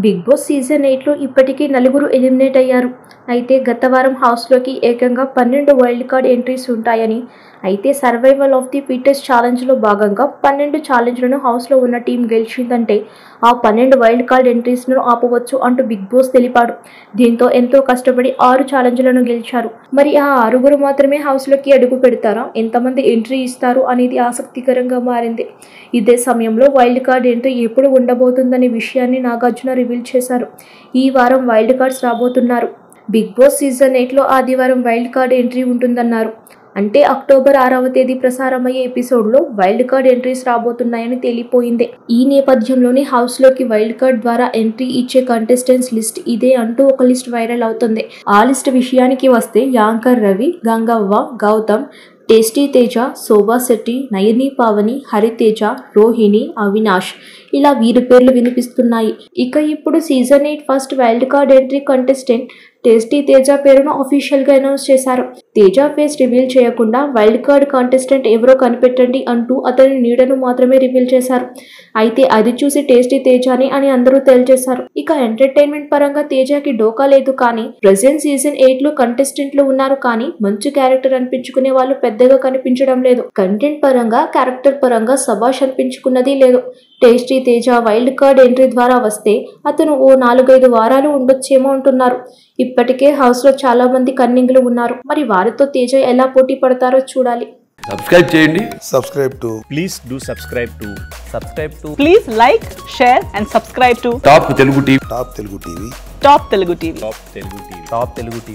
Big boss season 8లో ఇప్పటికీ నలుగురు eliminate అయ్యారు. అయితే గత వారం హౌస్లోకి ఏకంగా 12 వైల్డ్ కార్డ్ ఎంట్రీస్ ఉంటాయని, అయితే సర్వైవల్ ఆఫ్ ది ఫిట్టెస్ట్ ఛాలెంజ్లో భాగంగా 12 ఛాలెంజ్లను హౌస్లో ఉన్న టీం గెలిచిందంటే ఆ 12 వైల్డ్ కార్డ్ ఎంట్రీస్ను ఆపవచ్చు అంటూ బిగ్ బాస్ తెలిపాడు. దీంతో ఎంతో కష్టపడి 6 ఛాలెంజ్లను గెలిచారు. మరి ఆ 6గురు మాత్రమే హౌస్లోకి అడుగు పెడతారా? ఎంతమంది ఎంట్రీ ఇస్తారు అనేది ఆసక్తికరంగా మారింది. ఇదే సమయంలో వైల్డ్ కార్డ్ ఎంట్రీ ఎప్పుడు ఉండబోతుందనే విషయాన్ని నాగార్జున రివీల్ చేశారు. ఈ వారం వైల్డ్ కార్డ్స్ రాబోతున్నారు. బిగ్ బాస్ సీజన్ 8లో ఆదివారం వైల్డ్ కార్డ్ ఎంట్రీ ఉంటుందన్నారు. అంటే అక్టోబర్ 6వ తేదీ ప్రసారమయ్యే ఎపిసోడ్లో వైల్డ్ కార్డ్ ఎంట్రీస్ రాబోతున్నాయని తేలిపోయింది. ఈ నేపథ్యంలోనే హౌస్లోకి వైల్డ్ కార్డ్ ద్వారా ఎంట్రీ ఇచ్చే కంటెస్టెంట్స్ లిస్ట్ ఇదే అంటూ ఒక లిస్ట్ వైరల్ అవుతుంది. ఆ లిస్ట్ విషయానికి వస్తే యాంకర్ రవి, గంగవ్వ, గౌతమ్, టేస్టీ తేజ, శోభా శెట్టి, నయని పావని, హరితేజ, రోహిణి, అవినాష్ ఇలా వీరి పేర్లు వినిపిస్తున్నాయి. ఇక ఇప్పుడు season 8 first wild card entry contestant tasty Teja పేరును అఫీషియల్గా అనౌన్స్ చేశారు. తేజ ఫేస్ రివీల్ చేయకుండా వైల్డ్ కార్డ్ కంటెస్టెంట్ ఎవరో కనిపెట్టండి అంటూ అతని నీడను మాత్రమే రివీల్ చేశారు. అయితే అది చూసి టేస్టీ తేజాని అని అందరూ తేల్చేశారు. ఇక ఎంటర్టైన్మెంట్ పరంగా తేజకి డోకా లేదు, కానీ ప్రెజెంట్ సీజన్ 8లో కంటెస్టెంట్లు ఉన్నారు, కానీ మంచి క్యారెక్టర్ అనిపించుకునే వాళ్ళు పెద్దగా కనిపించడం లేదు. కంటెంట్ పరంగా, క్యారెక్టర్ పరంగా సబాష్ అనిపించుకున్నది లేదు. Tasty Teja wild card entry ద్వారా వస్తే అతను ఓ 4-5 వారాలు ఉండొచ్చేమో అంటున్నారు. ఇప్పటికే హౌస్లో చాలా మంది కన్నింగ్లు ఉన్నారు. మరి వారితో తేజ ఎలా పోటీ పడతారో చూడాలి. సబ్స్క్రైబ్ చేయండి. Please do subscribe to. Please like, share and subscribe to top Telugu TV. Top Telugu TV.